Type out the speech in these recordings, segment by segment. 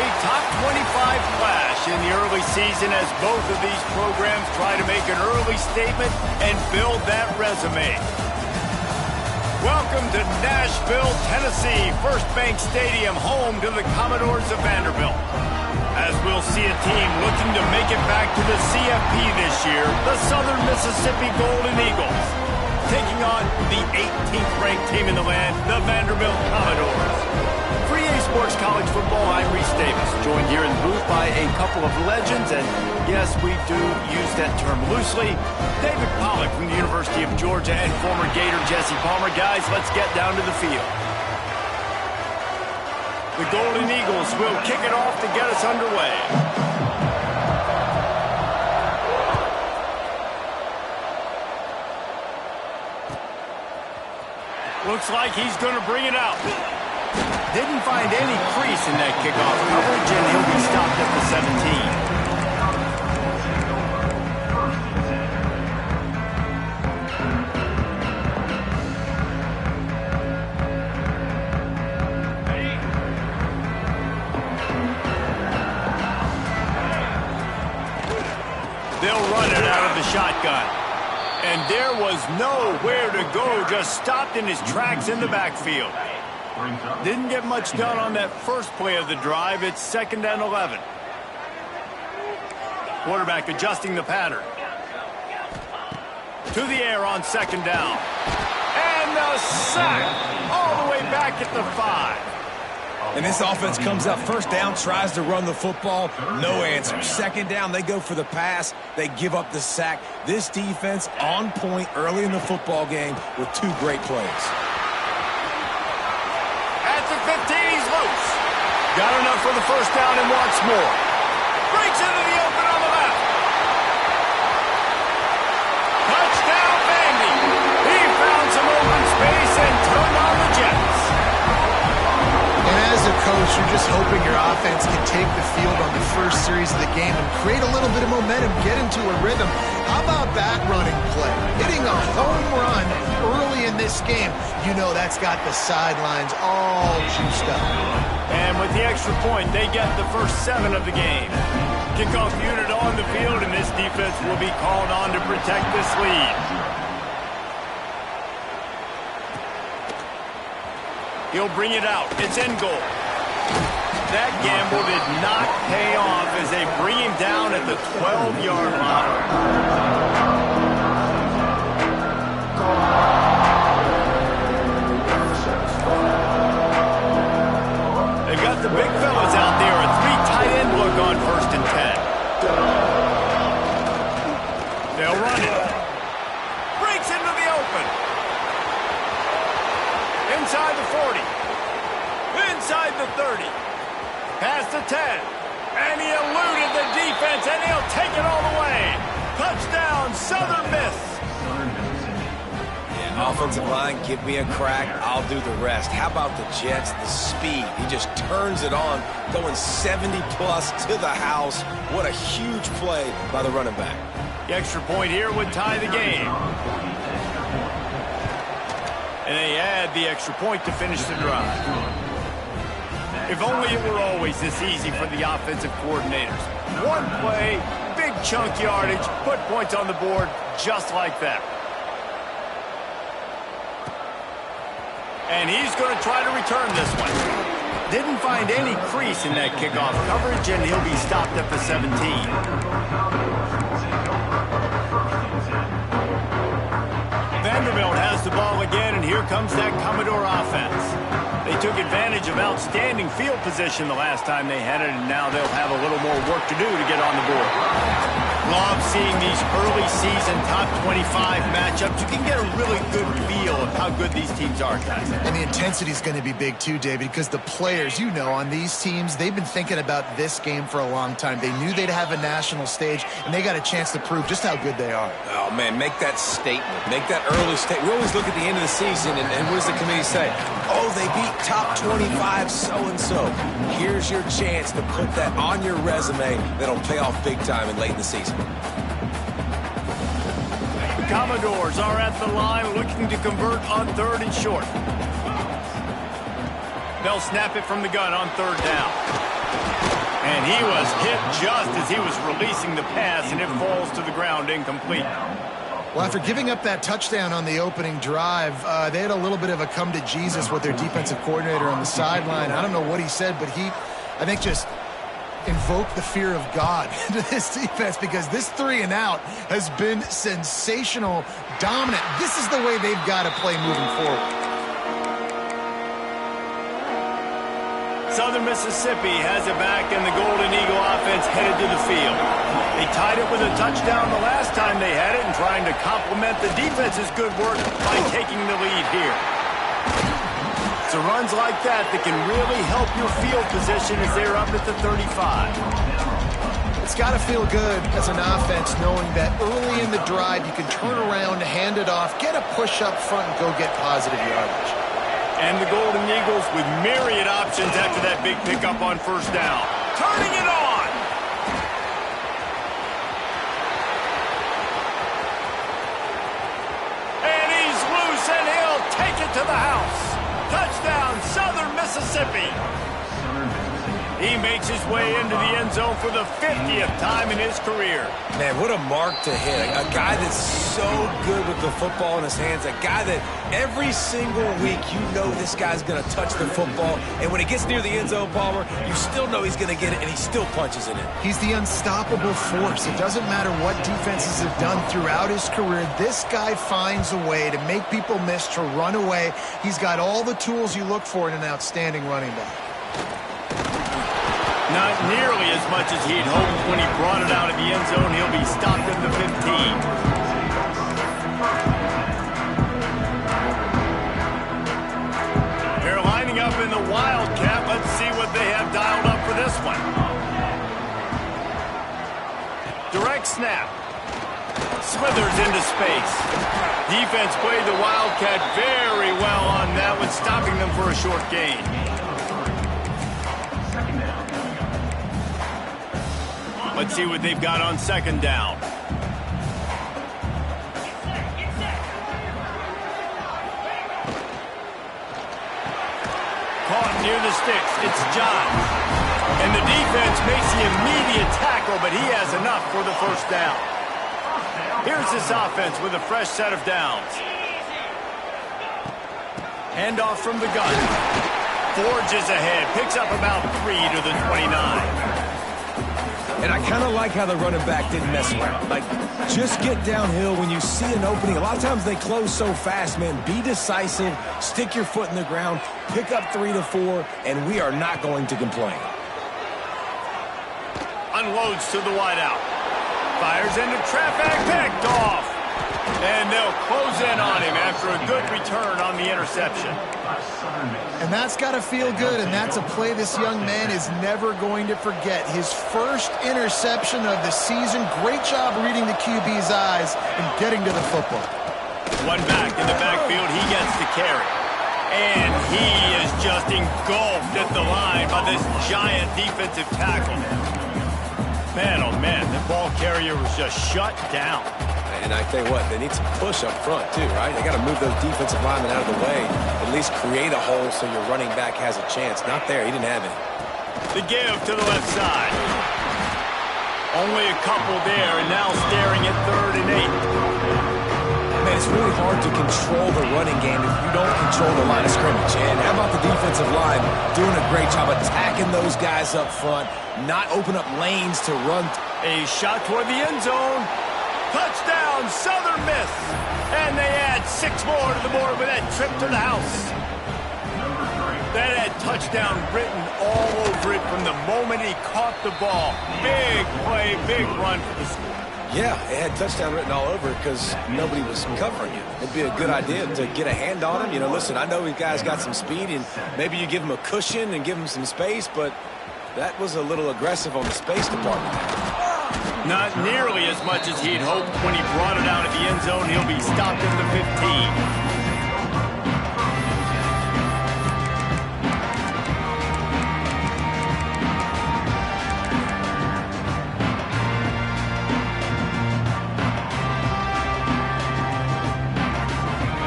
A top 25 flash in the early season as both of these programs try to make an early statement and build that resume. Welcome to Nashville, Tennessee, First Bank Stadium, home to the Commodores of Vanderbilt. As we'll see a team looking to make it back to the CFP this year, the Southern Mississippi Golden Eagles, taking on the 18th ranked team in the land, the Vanderbilt Commodores. For EA Sports College Football, I'm Reese Davis, joined here in the booth by a couple of legends, and yes, we do use that term loosely. David Pollack from the University of Georgia and former Gator Jesse Palmer. Guys, let's get down to the field. The Golden Eagles will kick it off to get us underway. Looks like he's going to bring it out. Didn't find any crease in that kickoff coverage, and he'll be stopped at the 17. They'll run it out of the shotgun. And there was nowhere to go, just stopped in his tracks in the backfield. Didn't get much done on that first play of the drive. It's 2nd and 11. Quarterback adjusting the pattern. To the air on 2nd down. And a sack all the way back at the 5. And this offense comes up 1st down, tries to run the football, no answer. 2nd down, they go for the pass, they give up the sack. This defense on point early in the football game with 2 great plays. At the 15, he's loose. Got enough for the 1st down and wants more. Breaks into the open on the left. Touchdown, Vandy. He found some open space and turned on the Jets. And as a coach, you're just hoping your offense can take the field on the first series of the game and create a little bit of momentum, get into a rhythm. How about that running play? Hitting a home run early in this game. You know that's got the sidelines all juiced up. And with the extra point, they get the first 7 of the game. Kickoff unit on the field, and this defense will be called on to protect this lead. He'll bring it out. It's in goal. That gamble did not pay off as they bring him down at the 12-yard line. They've got the big fellas out there. A 3 tight end look on 1st and 10. They'll run it. Breaks into the open. Inside the 40. Inside the 30. Past the 10. And he eluded the defense, and he'll take it all the way. Touchdown, Southern Miss. Yeah, offensive line, give me a crack. I'll do the rest. How about the Jets? The speed. He just turns it on, going 70-plus to the house. What a huge play by the running back. The extra point here would tie the game. And they add the extra point to finish the drive. If only it were always this easy for the offensive coordinators. One play, big chunk yardage, put points on the board just like that. And he's going to try to return this one. Didn't find any crease in that kickoff coverage, and he'll be stopped at the 17. Vanderbilt has the ball again, and here comes that Commodore offense. They took advantage of outstanding field position the last time they had it, and now they'll have a little more work to do to get on the board. Love seeing these early season top 25 matchups. You can get a really good feel of how good these teams are, guys. And the intensity is going to be big too, David, because the players, you know, on these teams, they've been thinking about this game for a long time. They knew they'd have a national stage, and they got a chance to prove just how good they are. Oh, man, make that statement. Make that early statement. We always look at the end of the season, and what does the committee say? Oh, they beat top 25 so-and-so. Here's your chance to put that on your resume that'll pay off big time and late in the season. The Commodores are at the line looking to convert on 3rd and short. They'll snap it from the gun on 3rd down. And he was hit just as he was releasing the pass, and it falls to the ground incomplete. Well, after giving up that touchdown on the opening drive, they had a little bit of a come to Jesus with their defensive coordinator on the sideline. I don't know what he said, but he, I think, just invoked the fear of God into this defense, because this 3-and-out has been sensational, dominant. This is the way they've got to play moving forward. Southern Mississippi has it back, and the Golden Eagle offense headed to the field. They tied it with a touchdown the last time they had it, and trying to complement the defense's good work by taking the lead here. It's runs like that that can really help your field position as they're up at the 35. It's got to feel good as an offense knowing that early in the drive you can turn around, hand it off, get a push up front, and go get positive yardage. And the Golden Eagles with myriad options after that big pickup on first down. Turning it on! And he's loose, and he'll take it to the house. Touchdown, Southern Mississippi. He makes his way into the end zone for the 50th time in his career. Man, what a mark to hit. A guy that's so good with the football in his hands. A guy that every single week you know this guy's going to touch the football. And when it gets near the end zone, Palmer, you still know he's going to get it, and he still punches it in. He's the unstoppable force. It doesn't matter what defenses have done throughout his career. This guy finds a way to make people miss, to run away. He's got all the tools you look for in an outstanding running back. Not nearly as much as he'd hoped when he brought it out of the end zone. He'll be stopped at the 15. They're lining up in the Wildcat. Let's see what they have dialed up for this one. Direct snap. Smithers into space. Defense played the Wildcat very well on that one, stopping them for a short gain. Let's see what they've got on second down. Caught near the sticks. It's John. And the defense makes the immediate tackle, but he has enough for the first down. Here's this offense with a fresh set of downs. Handoff from the gun. Forges ahead. Picks up about 3 to the 29. And I kind of like how the running back didn't mess around. Like, just get downhill when you see an opening. A lot of times they close so fast, man. Be decisive, stick your foot in the ground, pick up 3 to 4, and we are not going to complain. Unloads to the wideout. Fires into traffic, picked off. And they'll close in on him after a good return on the interception. And that's got to feel good, and that's a play this young man is never going to forget. His first interception of the season. Great job reading the QB's eyes and getting to the football. One back in the backfield, he gets the carry. And he is just engulfed at the line by this giant defensive tackle. Man, oh man, the ball carrier was just shut down. And I tell you what, they need some push up front too, right? They got to move those defensive linemen out of the way, at least create a hole so your running back has a chance. Not there, he didn't have it. The give to the left side. Only a couple there, and now staring at 3rd and 8. Man, it's really hard to control the running game if you don't control the line of scrimmage. And how about the defensive line doing a great job attacking those guys up front, not open up lanes to run. A shot toward the end zone. Touchdown, Southern Miss. And they add 6 more to the board with that trip to the house. That had touchdown written all over it from the moment he caught the ball. Big play, big run for the score. Yeah, it had touchdown written all over it because nobody was covering it. It'd be a good idea to get a hand on him. You know, listen, I know these guys got some speed, and maybe you give him a cushion and give him some space, but that was a little aggressive on the space department. Not nearly as much as he'd hoped when he brought it out of the end zone. He'll be stopped at the 15.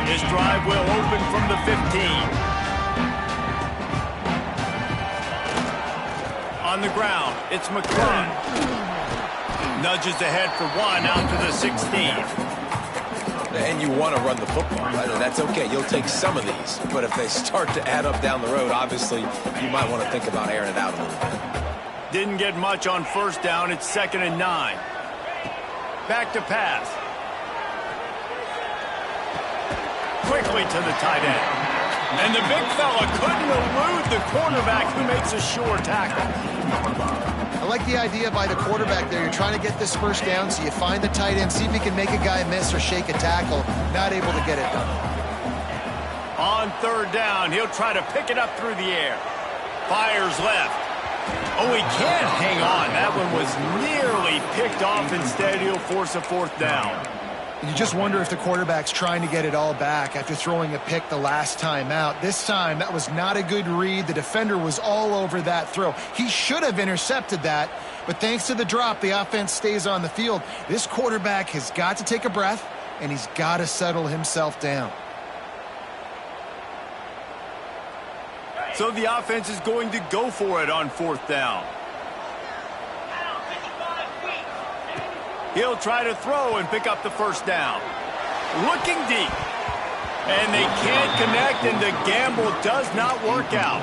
This drive will open from the 15. On On the ground, it's McClung. Nudges ahead for one out to the 16. And you want to run the football, right? That's okay. You'll take some of these. But if they start to add up down the road, obviously, you might want to think about airing it out a little bit. Didn't get much on first down. It's 2nd and 9. Back to pass. Quickly to the tight end. And the big fella couldn't elude the quarterback who makes a sure tackle. I like the idea by the quarterback there. You're trying to get this first down, so you find the tight end, see if he can make a guy miss or shake a tackle. Not able to get it done. On 3rd down, he'll try to pick it up through the air. Fires left. Oh, he can't hang on. That one was nearly picked off. Instead, he'll force a 4th down. You just wonder if the quarterback's trying to get it all back after throwing a pick the last time out. This time, that was not a good read. The defender was all over that throw. He should have intercepted that, but thanks to the drop, the offense stays on the field. This quarterback has got to take a breath, and he's got to settle himself down. So the offense is going to go for it on 4th down. He'll try to throw and pick up the first down. Looking deep. And they can't connect, and the gamble does not work out.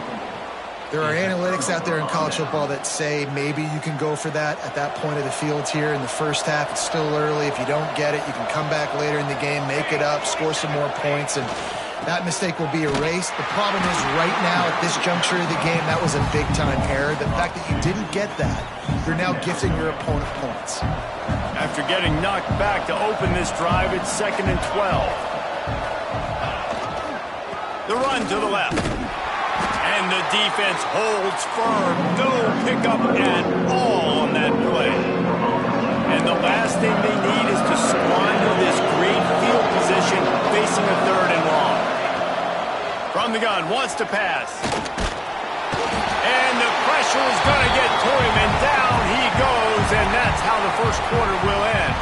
There are analytics out there in college football that say maybe you can go for that at that point of the field here in the first half. It's still early. If you don't get it, you can come back later in the game, make it up, score some more points, and that mistake will be erased. The problem is right now at this juncture of the game, that was a big-time error. The fact that you didn't get that, you're now gifting your opponent points. After getting knocked back to open this drive, it's 2nd and 12. The run to the left. And the defense holds firm. No pickup at all on that play. And the last thing they need is to squander this great field position facing a 3rd and long. From the gun, wants to pass. And the pressure is going to get to him, and down he goes, and that's how the first quarter will end.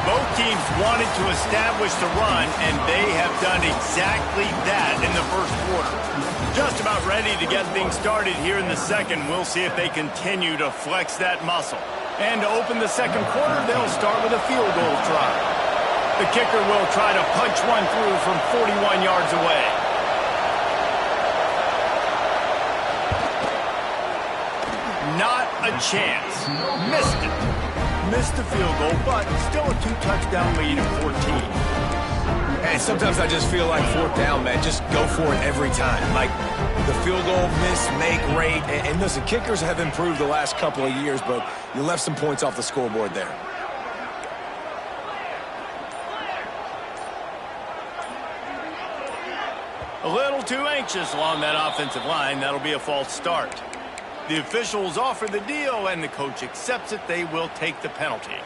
Both teams wanted to establish the run, and they have done exactly that in the first quarter. Just about ready to get things started here in the second. We'll see if they continue to flex that muscle. And to open the second quarter, they'll start with a field goal try. The kicker will try to punch one through from 41 yards away. Not a chance. Missed it. Missed the field goal, but still a 2-touchdown lead at 14. And sometimes I just feel like 4th down, man, just go for it every time. Like the field goal miss, make rate. And listen, kickers have improved the last couple of years, but you left some points off the scoreboard there. A little too anxious along that offensive line. That'll be a false start. The officials offer the deal, and the coach accepts it. They will take the penalty.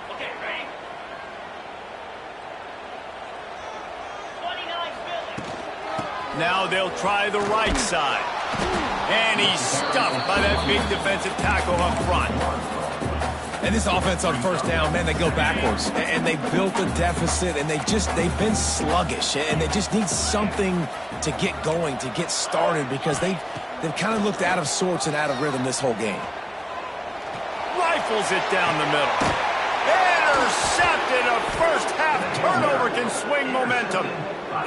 Okay, ready? 29 Now they'll try the right side. And he's stuffed by that big defensive tackle up front. And this offense on first down, man, they go backwards. And they built a deficit, and they've been sluggish. And they just need something to get going, to get started, because they've kind of looked out of sorts and out of rhythm this whole game. Rifles it down the middle. Intercepted. A first-half turnover can swing momentum.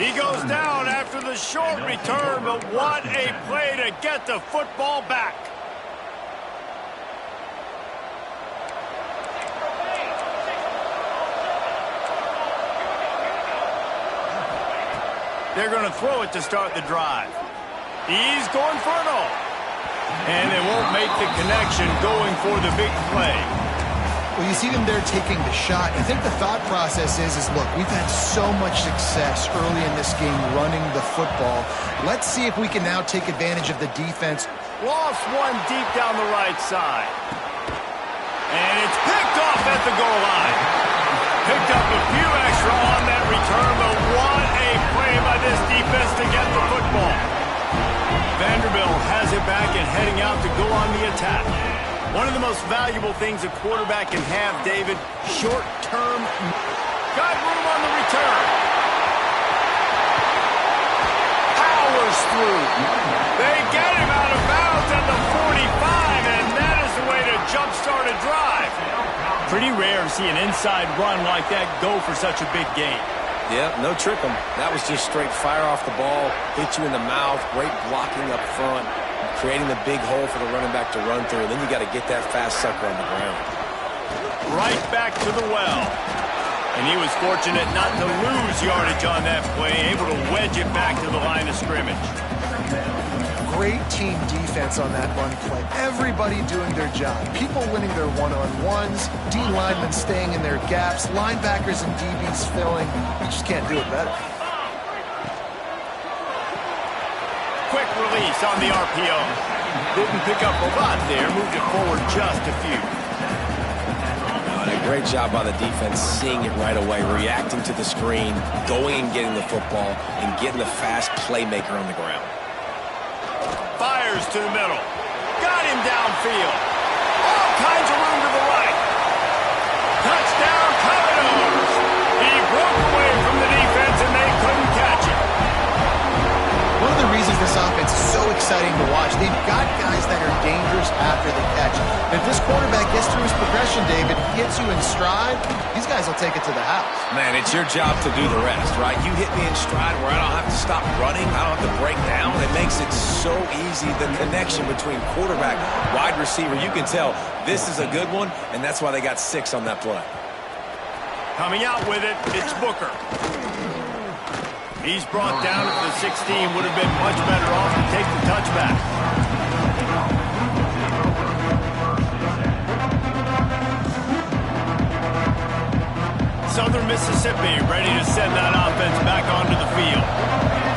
He goes down after the short return, but what a play to get the football back. They're going to throw it to start the drive. He's going for it all. And they won't make the connection going for the big play. Well, you see them there taking the shot. I think the thought process is look, we've had so much success early in this game running the football. Let's see if we can now take advantage of the defense. Lost one deep down the right side. And it's picked off at the goal line. Picked up a few extra on that return, but what a play by this defense to get the football. Vanderbilt has it back and heading out to go on the attack. One of the most valuable things a quarterback can have, David, short-term. Got room on the return. Powers through. They get him out of bounds. at the 45, and that is the way to jumpstart a drive. Pretty rare to see an inside run like that go for such a big gain. Yeah, no trick 'em. That was just straight fire off the ball, hit you in the mouth, great blocking up front, creating the big hole for the running back to run through. Then you got to get that fast sucker on the ground. Right back to the well. And he was fortunate not to lose yardage on that play, able to wedge it back to the line of scrimmage. Great team defense on that run play. Everybody doing their job. People winning their one-on-ones, D linemen staying in their gaps, linebackers and DBs filling. You just can't do it better. Quick release on the RPO. Didn't pick up a lot there, moved it forward just a few. A great job by the defense, seeing it right away, reacting to the screen, going and getting the football, and getting the fast playmaker on the ground. Fires to the middle. Got him downfield. All kinds of room to the right. Touchdown, Commodores. He broke away from the defense, and they couldn't catch him. One of the reasons this offense is so exciting to watch, they've got guys that are dangerous after the catch. If this quarterback gets through his progression, David, hits you in stride, these guys will take it to the house. Man, it's your job to do the rest, right? You hit me in stride where I don't have to stop running, I don't have to break down. It makes it so easy, the connection between quarterback, wide receiver. You can tell this is a good one, and that's why they got 6 on that play. Coming out with it, it's Booker. He's brought down at the 16. Would have been much better off to take the touchback. Southern Mississippi ready to send that offense back onto the field.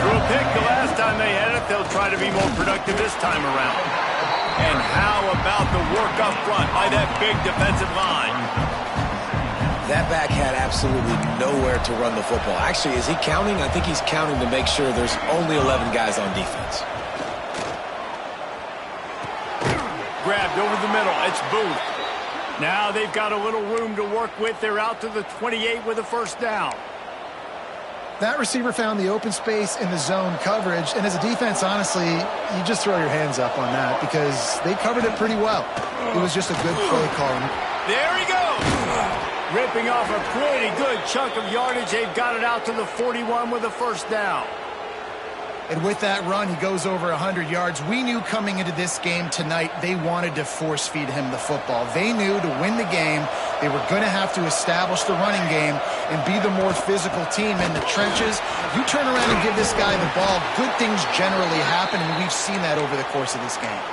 Threw a pick the last time they had it. They'll try to be more productive this time around. And how about the work up front by that big defensive line? That back had absolutely nowhere to run the football. Actually, is he counting? I think he's counting to make sure there's only 11 guys on defense. Grabbed over the middle. It's Booth. Now they've got a little room to work with. They're out to the 28 with a first down. That receiver found the open space in the zone coverage, and as a defense, honestly, you just throw your hands up on that because they covered it pretty well. It was just a good play call. There he goes. Ripping off a pretty good chunk of yardage. They've got it out to the 41 with a first down. And with that run, he goes over 100 yards. We knew coming into this game tonight, they wanted to force feed him the football. They knew to win the game, they were going to have to establish the running game and be the more physical team in the trenches. You turn around and give this guy the ball, good things generally happen, and we've seen that over the course of this game.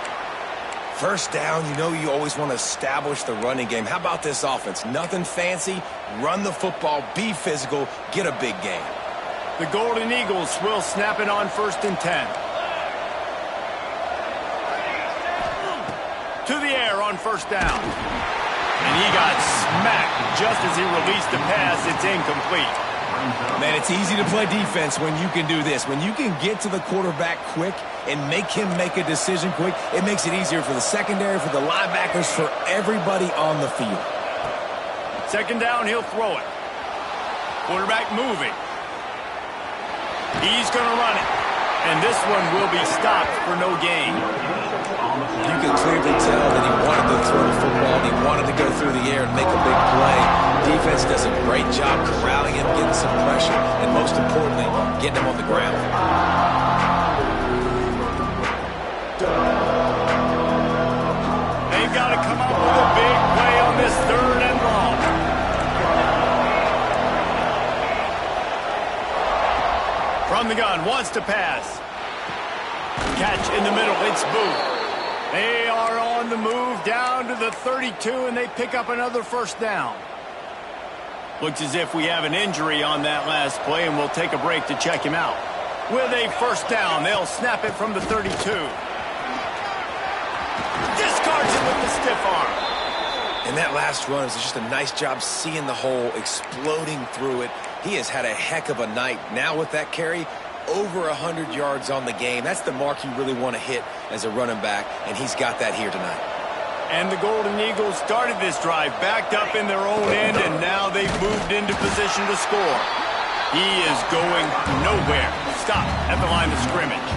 First down, you know you always want to establish the running game. How about this offense? Nothing fancy. Run the football, be physical, get a big gain. The Golden Eagles will snap it on 1st and 10. To the air on first down. And he got smacked just as he released the pass. It's incomplete. Man, it's easy to play defense when you can do this. When you can get to the quarterback quick and make him make a decision quick, it makes it easier for the secondary, for the linebackers, for everybody on the field. Second down, he'll throw it. Quarterback moving. He's going to run it. And this one will be stopped for no gain. You can clearly tell that he wanted to throw the football. He wanted to go through the air and make a big play. Defense does a great job corralling him, getting some pressure, and most importantly, getting him on the ground. They've got to come up with a big play on this 3rd and long. From the gun, wants to pass. Catch in the middle, it's Booth. They are on the move down to the 32, and they pick up another first down. Looks as if we have an injury on that last play, and we'll take a break to check him out. With a first down, they'll snap it from the 32. Discards it with the stiff arm. And that last run is just a nice job seeing the hole, exploding through it. He has had a heck of a night. Now with that carry, over 100 yards on the game. That's the mark you really want to hit as a running back, and he's got that here tonight. And the Golden Eagles started this drive backed up in their own end, and now they've moved into position to score. He is going nowhere. Stop at the line of scrimmage.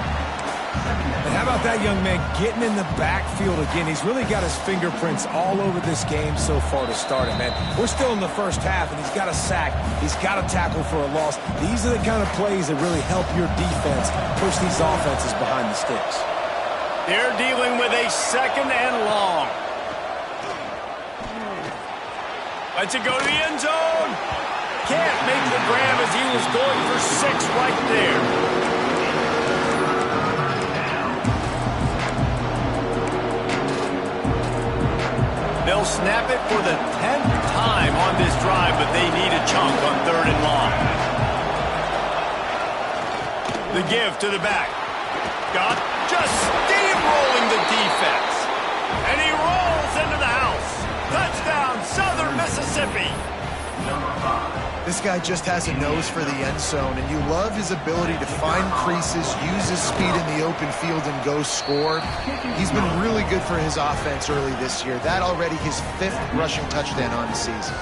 And how about that young man getting in the backfield again. He's really got his fingerprints all over this game so far to start it, man. We're still in the first half, and he's got a sack. He's got a tackle for a loss. These are the kind of plays that really help your defense push these offenses behind the sticks. They're dealing with a 2nd and long. Lets it go to the end zone. Can't make the grab as he was going for 6 right there. They'll snap it for the 10th time on this drive, but they need a chunk on 3rd and long. The give to the back. Got just steamrolling the defense. And he rolls into the house. Touchdown, Southern Mississippi. This guy just has a nose for the end zone, and you love his ability to find creases, use his speed in the open field, and go score. He's been really good for his offense early this year. That already his 5th rushing touchdown on the season.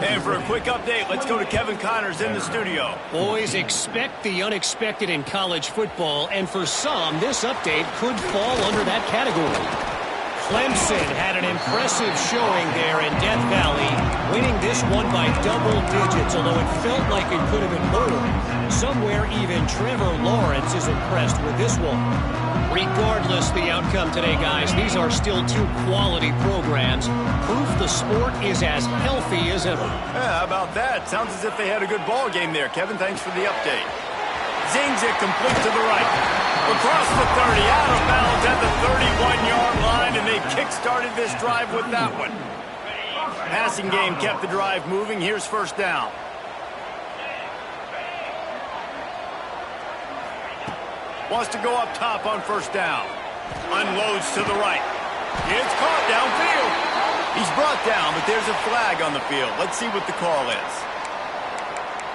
And for a quick update, let's go to Kevin Connors in the studio. Boys, expect the unexpected in college football, and for some, this update could fall under that category. Clemson had an impressive showing there in Death Valley, winning this one by double digits, although it felt like it could have been more. Somewhere even Trevor Lawrence is impressed with this one. Regardless the outcome today, guys, these are still 2 quality programs. Proof the sport is as healthy as ever. Yeah, how about that? Sounds as if they had a good ball game there. Kevin, thanks for the update. Zings it complete to the right. Across the 30, out of bounds at the 31-yard line, and they kick-started this drive with that one. Passing game kept the drive moving. Here's 1st down. Wants to go up top on 1st down. Unloads to the right. It's caught downfield. He's brought down, but there's a flag on the field. Let's see what the call is.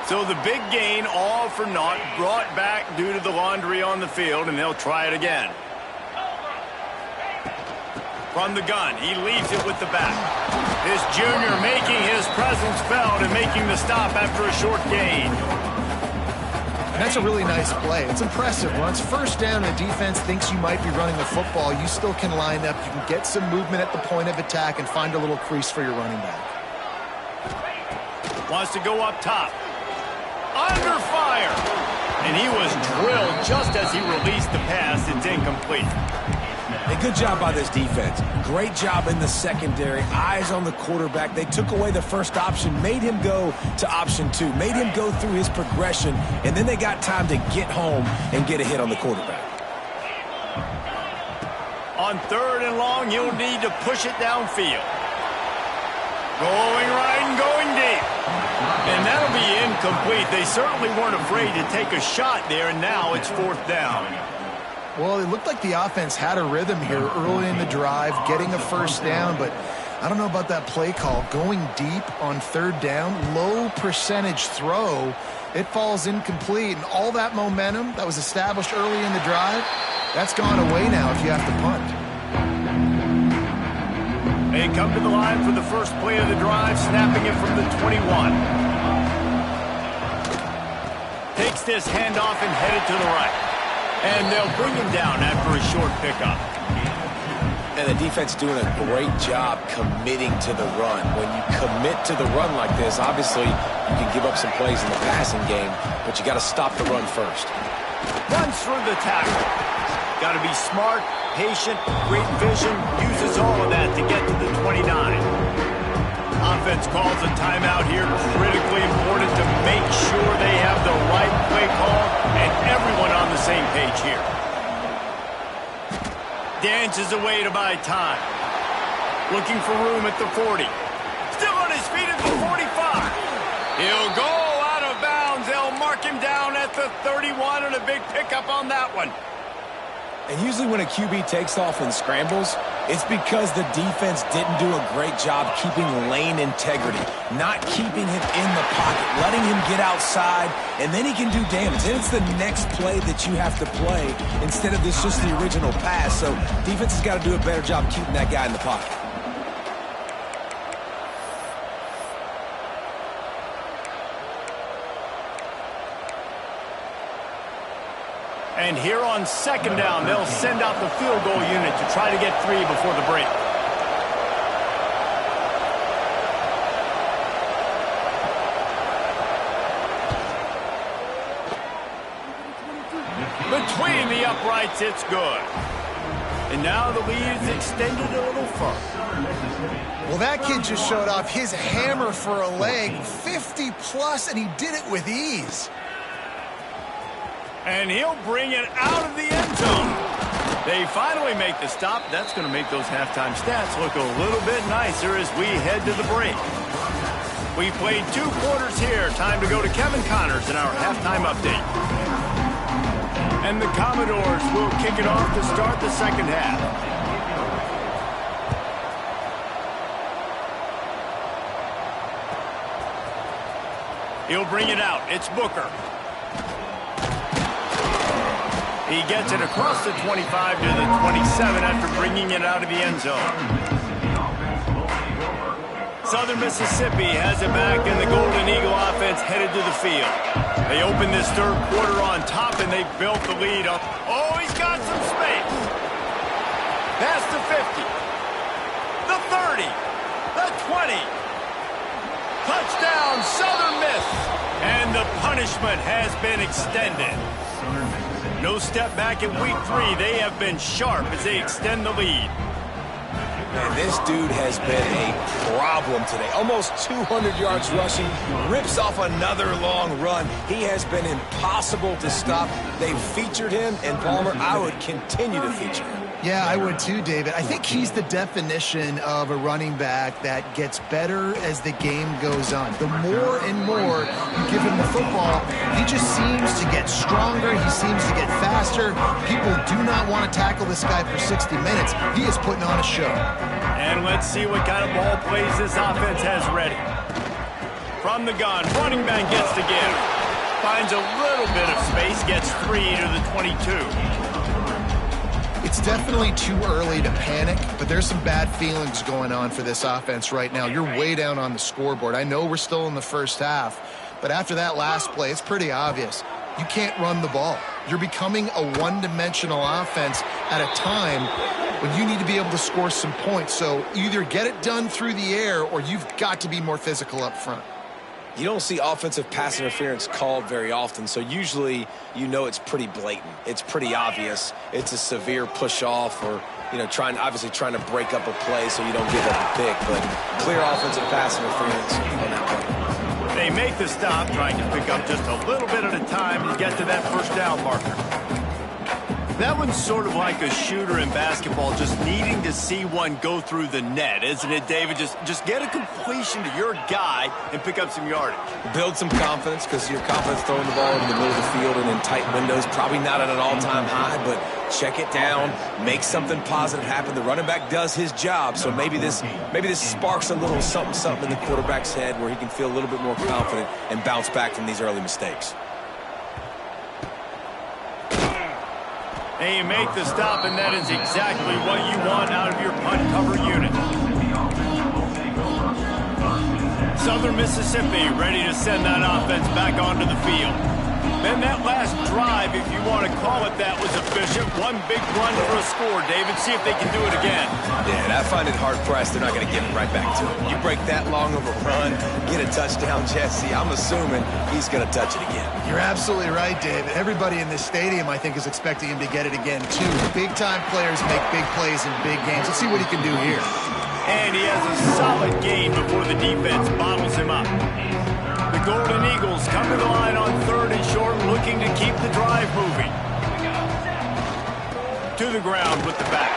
So the big gain, all for naught, brought back due to the laundry on the field, and they'll try it again. From the gun, he leaves it with the back. This junior making his presence felt and making the stop after a short gain. And that's a really nice play. It's impressive. When it's 1st down and the defense thinks you might be running the football, you still can line up. You can get some movement at the point of attack and find a little crease for your running back. Wants to go up top. Under fire. And he was drilled just as he released the pass. It's incomplete. A good job by this defense. Great job in the secondary. Eyes on the quarterback. They took away the first option, made him go to option 2, made him go through his progression, and then they got time to get home and get a hit on the quarterback. On 3rd and long, he'll need to push it downfield. Going right and going deep. And that'll be incomplete. They certainly weren't afraid to take a shot there, and now it's 4th down. Well, it looked like the offense had a rhythm here early in the drive, getting a 1st down, but I don't know about that play call. Going deep on 3rd down, low percentage throw, it falls incomplete, and all that momentum that was established early in the drive, that's gone away now if you have to punt. They come to the line for the first play of the drive, snapping it from the 21. Takes this handoff and headed to the right. And they'll bring him down after a short pickup. And the defense doing a great job committing to the run. When you commit to the run like this, obviously you can give up some plays in the passing game, but you got to stop the run first. Runs through the tackle. Got to be smart, patient, great vision, uses all of that to get to the 29. Offense calls a timeout here. Critically important to make sure they have the right play call and everyone on the same page here. Dances away to buy time. Looking for room at the 40. Still on his feet at the 45. He'll go out of bounds. They'll mark him down at the 31 and a big pickup on that one. And usually when a QB takes off and scrambles, it's because the defense didn't do a great job keeping lane integrity, not keeping him in the pocket, letting him get outside, and then he can do damage. Then it's the next play that you have to play instead of this just the original pass. So defense has got to do a better job keeping that guy in the pocket. And here on second down, they'll send out the field goal unit to try to get 3 before the break. Between the uprights, it's good. And now the lead is extended a little further. Well, that kid just showed off his hammer for a leg, 50+, and he did it with ease. And he'll bring it out of the end zone. They finally make the stop. That's going to make those halftime stats look a little bit nicer as we head to the break. We played 2 quarters here. Time to go to Kevin Connors in our halftime update. And the Commodores will kick it off to start the second half. He'll bring it out. It's Booker. He gets it across the 25 to the 27 after bringing it out of the end zone. Southern Mississippi has it back, and the Golden Eagle offense headed to the field. They open this third quarter on top, and they built the lead up. Oh, he's got some space. Past the 50. The 30. The 20. Touchdown, Southern Miss. And the punishment has been extended. No step back in week 3. They have been sharp as they extend the lead. And this dude has been a problem today. Almost 200 yards rushing. Rips off another long run. He has been impossible to stop. They've featured him, and Palmer, I would continue to feature him. Yeah, I would too, David. I think he's the definition of a running back that gets better as the game goes on. The more and more you give him the football, he just seems to get stronger. He seems to get faster. People do not want to tackle this guy for 60 minutes. He is putting on a show. And let's see what kind of ball plays this offense has ready. From the gun, running back gets to give. Finds a little bit of space, gets 3 to the 22. It's definitely too early to panic, but there's some bad feelings going on for this offense right now. You're way down on the scoreboard. I know we're still in the first half, but after that last play, it's pretty obvious. You can't run the ball. You're becoming a one-dimensional offense at a time when you need to be able to score some points. So either get it done through the air or you've got to be more physical up front. You don't see offensive pass interference called very often, so usually you know it's pretty blatant. It's pretty obvious. It's a severe push-off or, you know, obviously trying to break up a play so you don't give up a pick, but clear offensive pass interference on that play. They make the stop, trying to pick up just a little bit at a time to get to that first down marker. That one's sort of like a shooter in basketball, just needing to see one go through the net, isn't it, David? Just get a completion to your guy and pick up some yardage. Build some confidence, because your confidence throwing the ball in the middle of the field and in tight windows, probably not at an all-time high, but check it down, make something positive happen. The running back does his job, so maybe this sparks a little something in the quarterback's head where he can feel a little bit more confident and bounce back from these early mistakes. And you make the stop, and that is exactly what you want out of your punt cover unit. Southern Mississippi ready to send that offense back onto the field. Then that last drive, if you want to call it that, was efficient. One big run for a score, David. See if they can do it again. Yeah, and I find it hard-pressed. They're not going to give it right back to him. You break that long of a run, get a touchdown, Jesse, I'm assuming he's going to touch it again. You're absolutely right, David. Everybody in this stadium, I think, is expecting him to get it again, too. Big-time players make big plays in big games. Let's see what he can do here. And he has a solid gain before the defense bottles him up. The Golden Eagles come to the line on 3rd and short, looking to keep the drive moving. To the ground with the back.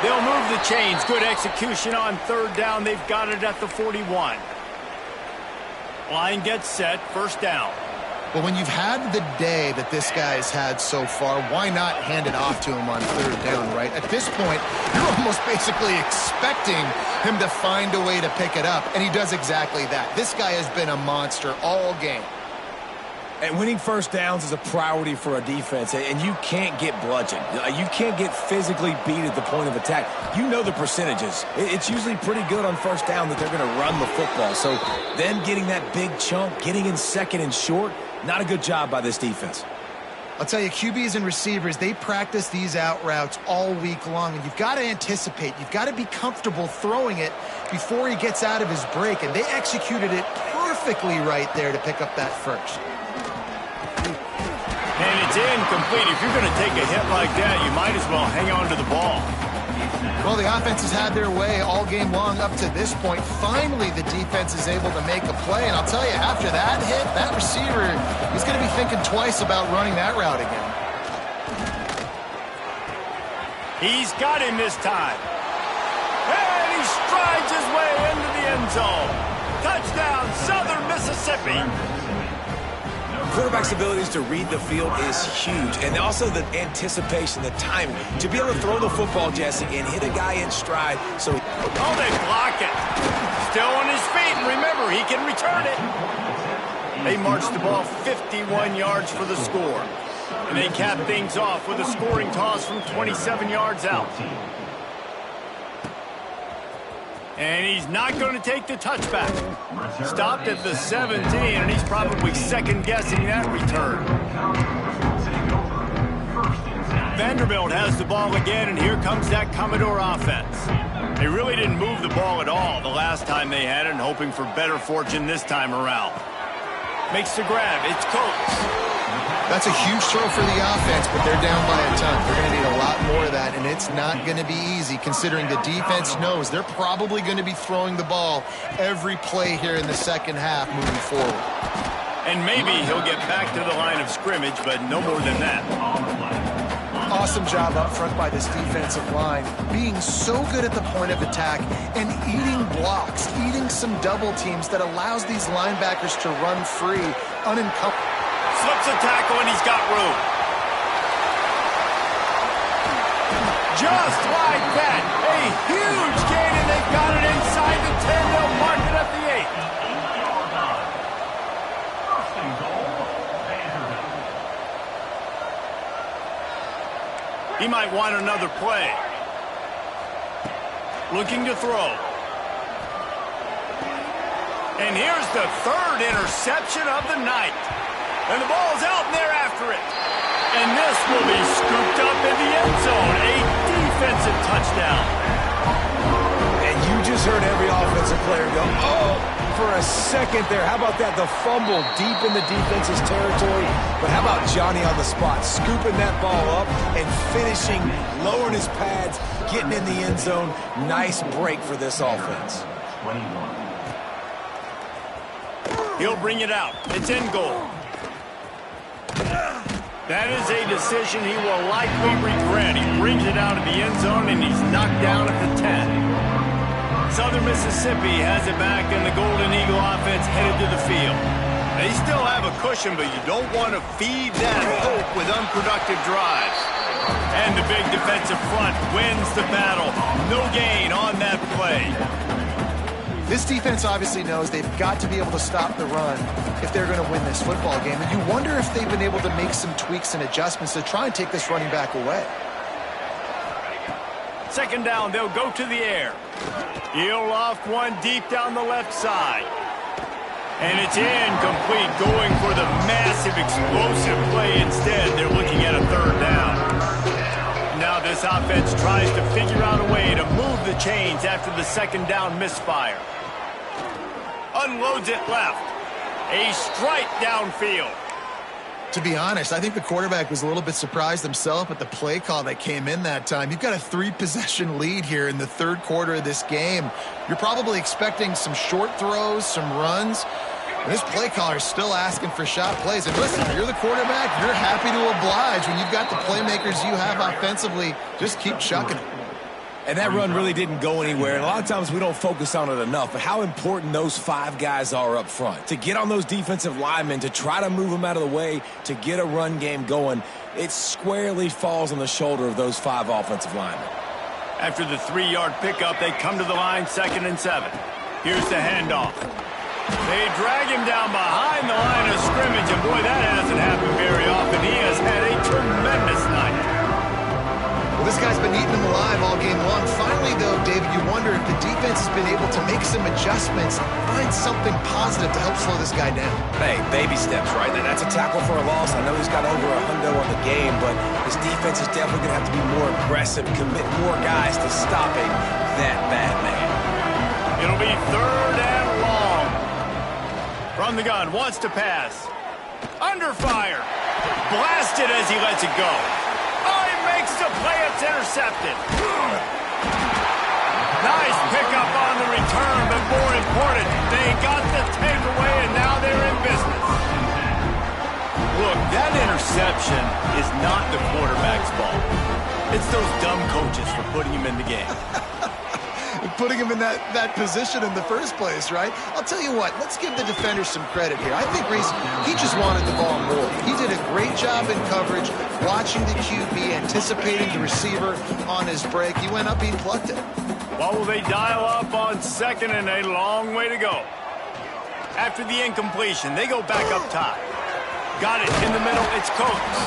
They'll move the chains. Good execution on 3rd down. They've got it at the 41. Line gets set. First down. Well, when you've had the day that this guy's had so far, why not hand it off to him on 3rd down, right? At this point, you're almost basically expecting him to find a way to pick it up, and he does exactly that. This guy has been a monster all game. And winning first downs is a priority for a defense, and you can't get bludgeoned. You can't get physically beat at the point of attack. You know the percentages. It's usually pretty good on first down that they're going to run the football. So then getting that big chunk, getting in 2nd and short, not a good job by this defense. I'll tell you, QBs and receivers, they practice these out routes all week long, and you've got to anticipate. You've got to be comfortable throwing it before he gets out of his break, and they executed it perfectly right there to pick up that first. And it's incomplete. If you're going to take a hit like that, you might as well hang on to the ball. Well, the offense has had their way all game long up to this point. Finally, the defense is able to make a play. And I'll tell you, after that hit, that receiver, he's going to be thinking twice about running that route again. He's got him this time. And he strides his way into the end zone. Touchdown, Southern Mississippi. Quarterback's abilities to read the field is huge, and also the anticipation, the timing. To be able to throw the football, Jesse, and hit a guy in stride. So, oh, they block it. Still on his feet, and remember, he can return it. They marched the ball 51 yards for the score. And they cap things off with a scoring toss from 27 yards out. And he's not going to take the touchback. Stopped at the 17, and he's probably second-guessing that return. Vanderbilt has the ball again, and here comes that Commodore offense. They really didn't move the ball at all the last time they had it, and hoping for better fortune this time around. Makes the grab. It's Coates. That's a huge throw for the offense, but they're down by a ton. They're going to need a lot more of that, and it's not going to be easy considering the defense knows they're probably going to be throwing the ball every play here in the second half moving forward. And maybe he'll get back to the line of scrimmage, but no more than that. Awesome job up front by this defensive line, being so good at the point of attack and eating blocks, eating some double teams that allows these linebackers to run free, unencumbered. Slips a tackle, and he's got room. Just like that, a huge gain, and they've got it inside the 10. They'll mark it at the 8. He might want another play. Looking to throw. And here's the third interception of the night. And the ball's out, and they're after it. And this will be scooped up in the end zone. A defensive touchdown. And you just heard every offensive player go, oh, for a second there. How about that? The fumble deep in the defense's territory. But how about Johnny on the spot, scooping that ball up and finishing, lowering his pads, getting in the end zone. Nice break for this offense. He'll bring it out. It's in goal. That is a decision he will likely regret. He brings it out of the end zone, and he's knocked down at the 10. Southern Mississippi has it back, and the Golden Eagle offense headed to the field. They still have a cushion, but you don't want to feed that hope with unproductive drives. And the big defensive front wins the battle. No gain on that play. This defense obviously knows they've got to be able to stop the run if they're going to win this football game. And you wonder if they've been able to make some tweaks and adjustments to try and take this running back away. Second down, they'll go to the air. He'll loft one deep down the left side. And it's incomplete, going for the massive explosive play instead. They're looking at a third down. Now this offense tries to figure out a way to move the chains after the second down misfire. Unloads it left. A strike downfield. To be honest, I think the quarterback was a little bit surprised himself at the play call that came in that time. You've got a 3-possession lead here in the third quarter of this game. You're probably expecting some short throws, some runs. And this play caller is still asking for shot plays. And listen, if you're the quarterback, you're happy to oblige. When you've got the playmakers you have offensively, just keep chucking it. And that run really didn't go anywhere. And a lot of times we don't focus on it enough. But how important those 5 guys are up front. To get on those defensive linemen, to try to move them out of the way, to get a run game going, it squarely falls on the shoulder of those 5 offensive linemen. After the 3-yard pickup, they come to the line, 2nd and 7. Here's the handoff. They drag him down behind the line of scrimmage, and boy, that hasn't happened very often. He has had a tremendous night. Well, This guy's been eating them alive all game long. Finally, though, David, you wonder if the defense has been able to make some adjustments, find something positive to help slow this guy down. Hey, baby steps, right? That's a tackle for a loss. I know he's got over $100 on the game, but his defense is definitely going to have to be more aggressive, commit more guys to stopping that bad man. It'll be 3rd and long. From the gun, wants to pass. Under fire. Blasted as he lets it go. Oh, he makes the play. It's intercepted. Nice pickup on the return, but more important, they got the takeaway, and now they're in business. Look, that interception is not the quarterback's fault. It's those dumb coaches for putting him in the game. Putting him in that position in the first place, right? I'll tell you what, let's give the defender some credit here. I think Reese, he just wanted the ball more. He did a great job in coverage, watching the QB, anticipating the receiver on his break. He went up, he plucked it. Well, will they dial up on 2nd and a long way to go? After the incompletion, they go back up top. Got it in the middle, it's Coates.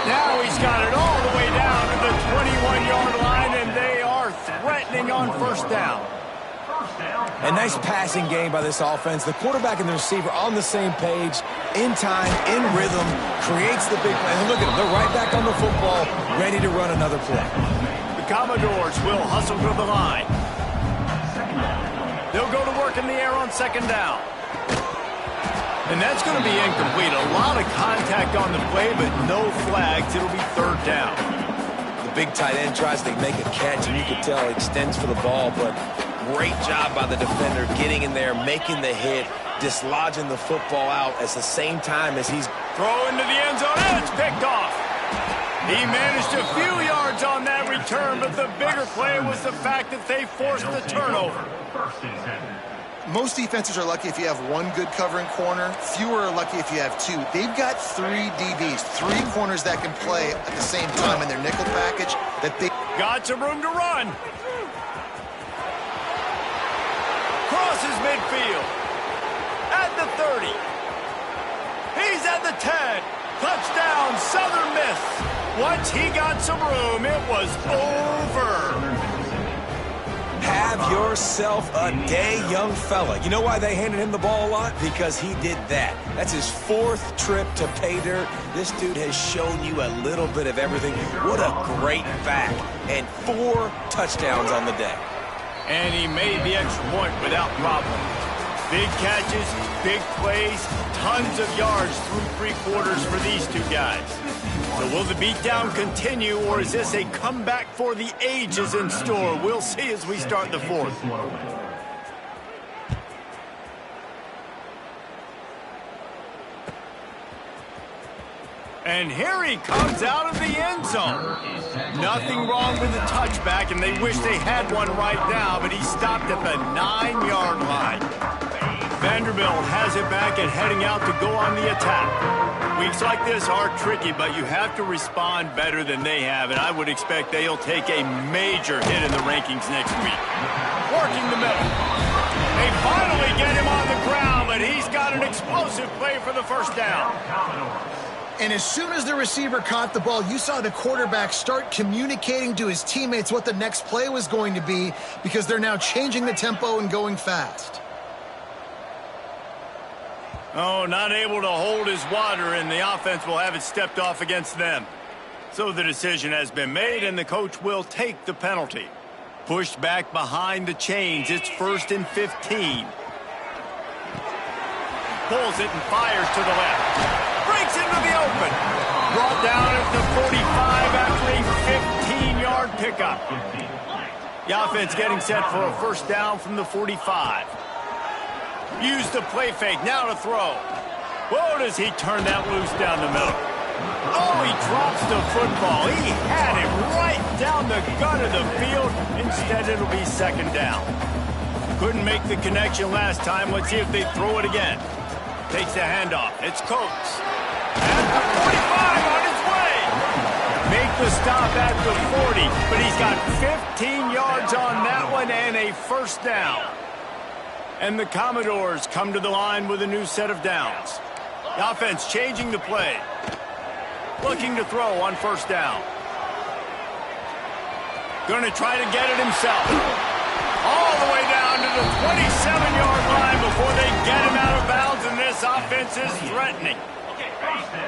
Now he's got it all the way down to the 21-yard line, and they are threatening on 1st down. A nice passing game by this offense. The quarterback and the receiver on the same page, in time, in rhythm, creates the big play. And look at them, they're right back on the football, ready to run another play. The Commodores will hustle to the line. They'll go to work in the air on 2nd down. And that's going to be incomplete. A lot of contact on the play, but no flags. It'll be 3rd down. The big tight end tries to make a catch, and you can tell he extends for the ball, but great job by the defender getting in there, making the hit, dislodging the football out at the same time as he's throwing to the end zone. And it's picked off. He managed a few yards on that return, but the bigger play was the fact that they forced the turnover. Most defenses are lucky if you have one good covering corner. Fewer are lucky if you have 2. They've got 3 DBs, 3 corners that can play at the same time in their nickel package. Got some room to run. Crosses midfield. At the 30. He's at the 10. Touchdown, Southern Miss. Once he got some room, it was over. Have yourself a day, young fella. You know why they handed him the ball a lot? Because he did that. That's his 4th trip to pay dirt. This dude has shown you a little bit of everything. What a great back. And 4 touchdowns on the day. And he made the extra point without problem. Big catches, big plays, tons of yards through 3 quarters for these 2 guys. So will the beatdown continue, or is this a comeback for the ages in store? We'll see as we start the 4th. And here he comes out of the end zone. Nothing wrong with the touchback, and they wish they had one right now, but he stopped at the 9-yard line. Vanderbilt has it back and heading out to go on the attack. Weeks like this are tricky, but you have to respond better than they have, and I would expect they'll take a major hit in the rankings next week. Working the middle. They finally get him on the ground, but he's got an explosive play for the 1st down. And as soon as the receiver caught the ball, you saw the quarterback start communicating to his teammates what the next play was going to be, because they're now changing the tempo and going fast. Oh, not able to hold his water, and the offense will have it stepped off against them. So the decision has been made, and the coach will take the penalty. Pushed back behind the chains. It's 1st and 15. Pulls it and fires to the left. Breaks into the open. Brought down at the 45 after a 15-yard pickup. The offense getting set for a 1st down from the 45. Use the play fake, now to throw. Whoa, does he turn that loose down the middle. Oh, he drops the football. He had it right down the gut of the field. Instead, it'll be 2nd down. Couldn't make the connection last time. Let's see if they throw it again. Takes the handoff. It's Coates. At the 45 on his way. Make the stop at the 40, but he's got 15 yards on that one and a 1st down. And the Commodores come to the line with a new set of downs. The offense changing the play. Looking to throw on 1st down. Going to try to get it himself. All the way down to the 27-yard line before they get him out of bounds, and this offense is threatening.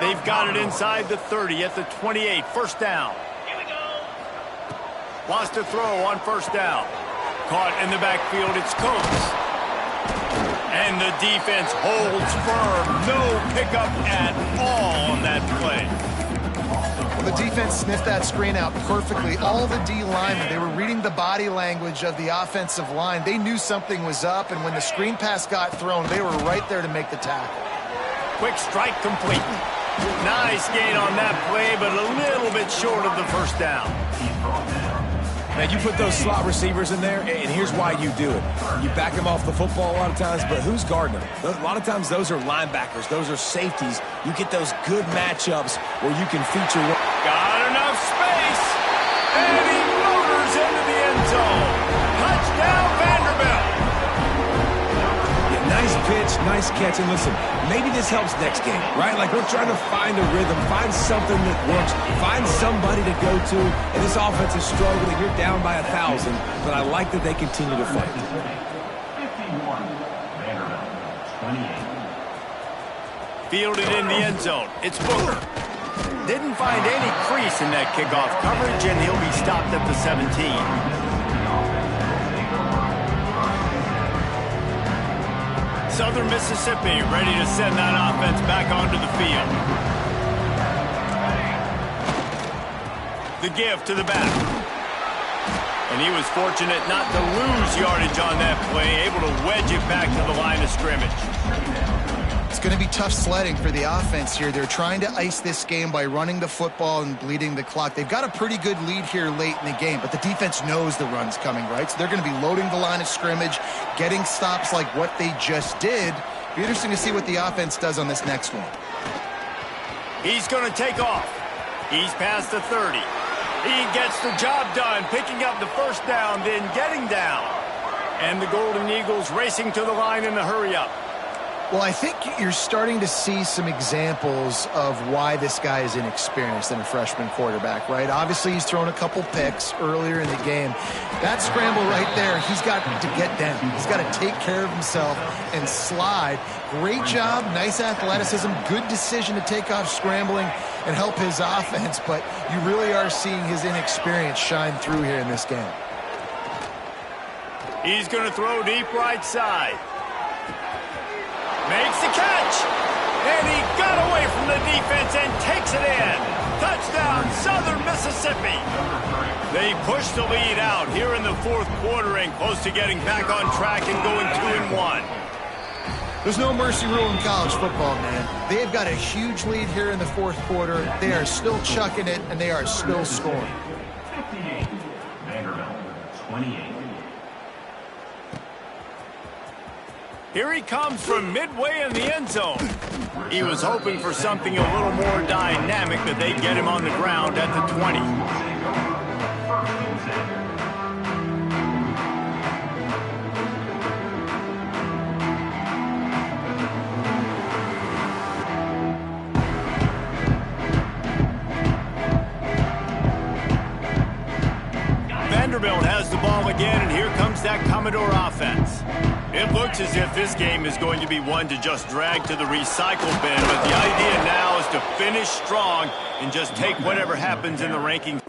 They've got it inside the 30 at the 28. First down. Wants to throw on first down. Caught in the backfield, it's Coates. And the defense holds firm. No pickup at all on that play. Well, the defense sniffed that screen out perfectly. All the D linemen, they were reading the body language of the offensive line. They knew something was up, and when the screen pass got thrown, they were right there to make the tackle. Quick strike complete. Nice gain on that play, but a little bit short of the first down. Man, you put those slot receivers in there, and here's why you do it. You back them off the football a lot of times, but who's guarding them? A lot of times those are linebackers. Those are safeties. You get those good matchups where you can feature. Got enough space, and he motors into the end zone. Touchdown, Vanderbilt. Yeah, nice pitch, nice catch, and listen, maybe this helps next game, right? Like we're trying to find a rhythm, find something that works, find somebody to go to, and this offense is struggling. You're down by 1,000, but I like that they continue to fight. 51, Vanderbilt, 28. Fielded in the end zone. It's Booker. Didn't find any crease in that kickoff coverage, and he'll be stopped at the 17. Southern Mississippi ready to send that offense back onto the field. The give to the back. And he was fortunate not to lose yardage on that play, able to wedge it back to the line of scrimmage. It's going to be tough sledding for the offense here. They're trying to ice this game by running the football and bleeding the clock. They've got a pretty good lead here late in the game, but the defense knows the run's coming, right? So they're going to be loading the line of scrimmage, getting stops like what they just did. Be interesting to see what the offense does on this next one. He's going to take off. He's past the 30. He gets the job done, picking up the first down, then getting down. And the Golden Eagles racing to the line in the hurry-up. Well, I think you're starting to see some examples of why this guy is inexperienced in a freshman quarterback, right? Obviously, he's thrown a couple picks earlier in the game. That scramble right there, he's got to get down. He's got to take care of himself and slide. Great job, nice athleticism, good decision to take off scrambling and help his offense, but you really are seeing his inexperience shine through here in this game. He's going to throw deep right side. Makes the catch, and he got away from the defense and takes it in. Touchdown, Southern Mississippi. They push the lead out here in the fourth quarter and close to getting back on track and going 2-1. There's no mercy rule in college football, man. They've got a huge lead here in the fourth quarter. They are still chucking it, and they are still scoring. 58, Vanderbilt, 28. Here he comes from midway in the end zone. He was hoping for something a little more dynamic, that they'd get him on the ground at the 20. Vanderbilt has the ball again, and here comes that Commodore offense. It looks as if this game is going to be one to just drag to the recycle bin, but the idea now is to finish strong and just take whatever happens in the rankings.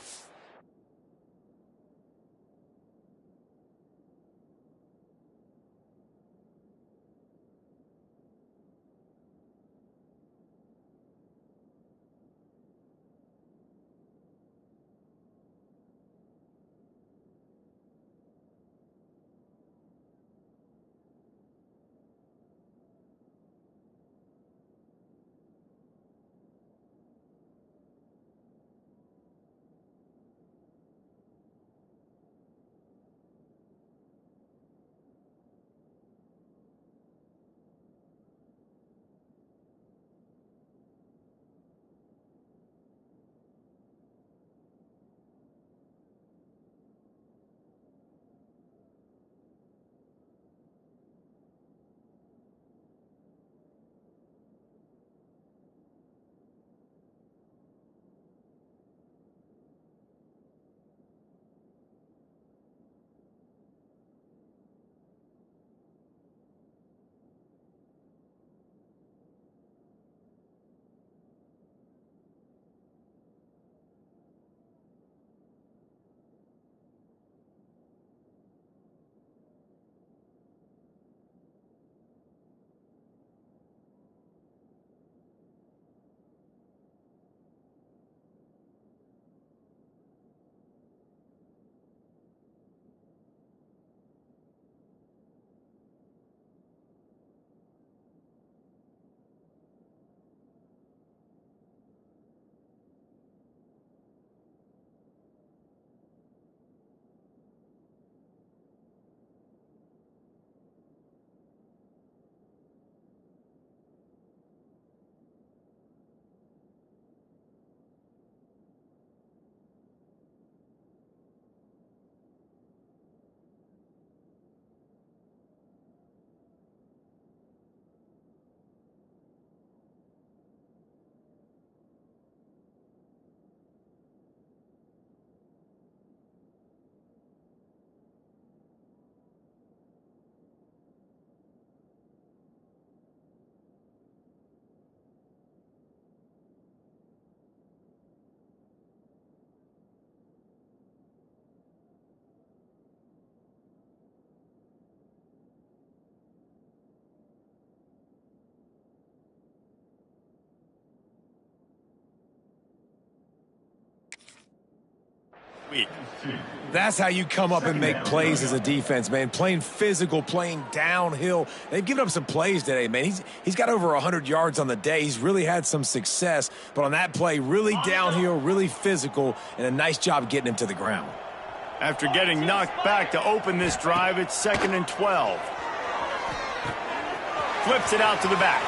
week. That's how you come up and make plays as a defense, man. Playing physical, playing downhill. They've given up some plays today, man. He's got over 100 yards on the day. He's really had some success. But on that play, really downhill, really physical, and a nice job getting him to the ground. After getting knocked back to open this drive, it's 2nd and 12. Flips it out to the back.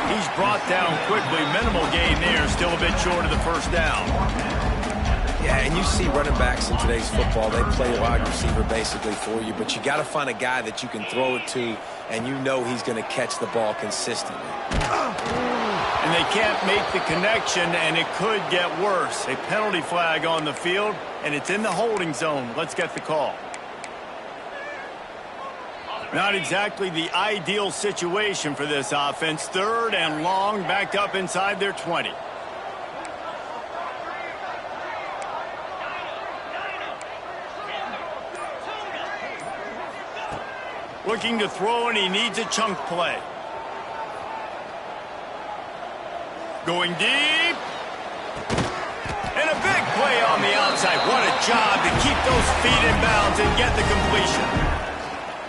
He's brought down quickly. Minimal gain there. Still a bit short of the first down. Yeah, and you see running backs in today's football, they play wide receiver basically for you, but you got to find a guy that you can throw it to, and you know he's going to catch the ball consistently. And they can't make the connection, and it could get worse. A penalty flag on the field, and it's in the holding zone. Let's get the call. Not exactly the ideal situation for this offense. 3rd and long, backed up inside their 20. Looking to throw, and he needs a chunk play. Going deep. And a big play on the outside. What a job to keep those feet in bounds and get the completion.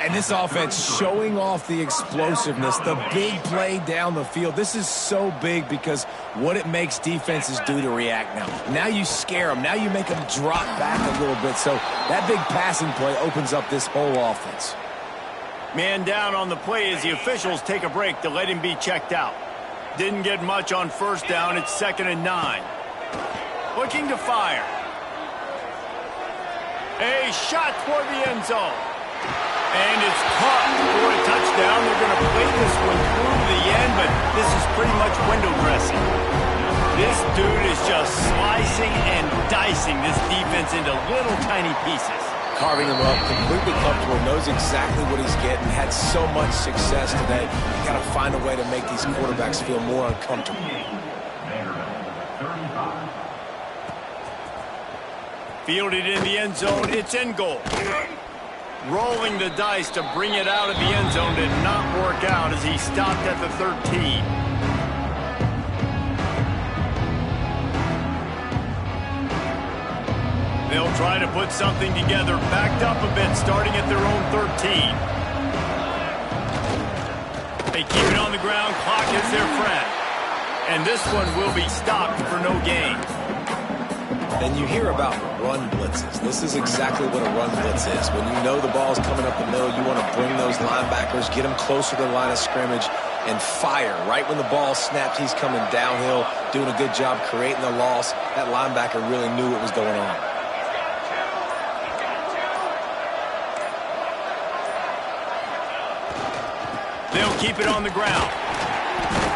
And this offense showing off the explosiveness, the big play down the field. This is so big because what it makes defenses do to react now. Now you scare them. Now you make them drop back a little bit. So that big passing play opens up this whole offense. Man down on the play as the officials take a break to let him be checked out. Didn't get much on first down. It's 2nd and 9. Looking to fire. A shot toward the end zone. And it's caught for a touchdown. They're going to play this one through the end, but this is pretty much window dressing. This dude is just slicing and dicing this defense into little tiny pieces. Carving him up, completely comfortable, knows exactly what he's getting, had so much success today. You got to find a way to make these quarterbacks feel more uncomfortable. Fielded in the end zone, it's in goal. Rolling the dice to bring it out of the end zone did not work out as he stopped at the 13. They'll try to put something together, backed up a bit, starting at their own 13. They keep it on the ground, clock is their friend. And this one will be stopped for no gain. And you hear about run blitzes. This is exactly what a run blitz is. When you know the ball's coming up the middle, you want to bring those linebackers, get them closer to the line of scrimmage, and fire. Right when the ball snaps, he's coming downhill, doing a good job creating the loss. That linebacker really knew what was going on. They'll keep it on the ground.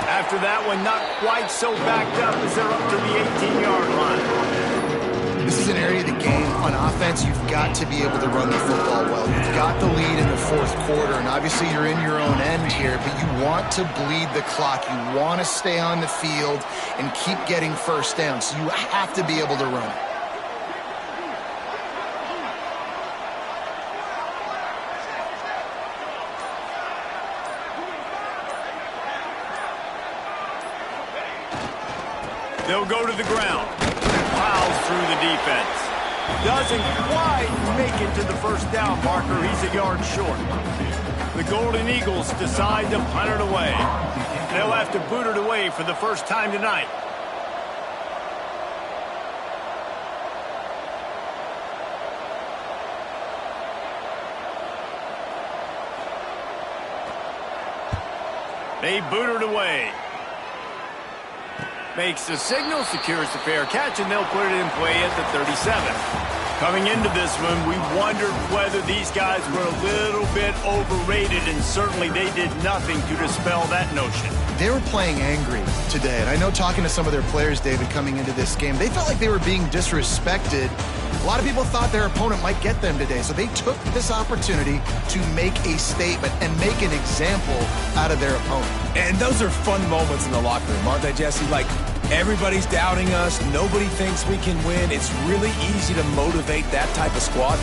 After that one, not quite so backed up as they're up to the 18-yard line. This is an area of the game. On offense, you've got to be able to run the football well. You've got the lead in the 4th quarter, and obviously you're in your own end here, but you want to bleed the clock. You want to stay on the field and keep getting first down, so you have to be able to run. They'll go to the ground. Plows through the defense. Doesn't quite make it to the first down marker. He's a yard short. The Golden Eagles decide to punt it away. They'll have to boot it away for the first time tonight. They boot it away. Makes the signal, secures the fair catch, and they'll put it in play at the 37. Coming into this one, we wondered whether these guys were a little bit overrated, and certainly they did nothing to dispel that notion. They were playing angry today, and I know talking to some of their players, David, coming into this game, they felt like they were being disrespected. A lot of people thought their opponent might get them today, so they took this opportunity to make a statement and make an example out of their opponent. And those are fun moments in the locker room, aren't they, Jesse? Like, everybody's doubting us. Nobody thinks we can win. It's really easy to motivate that type of squad.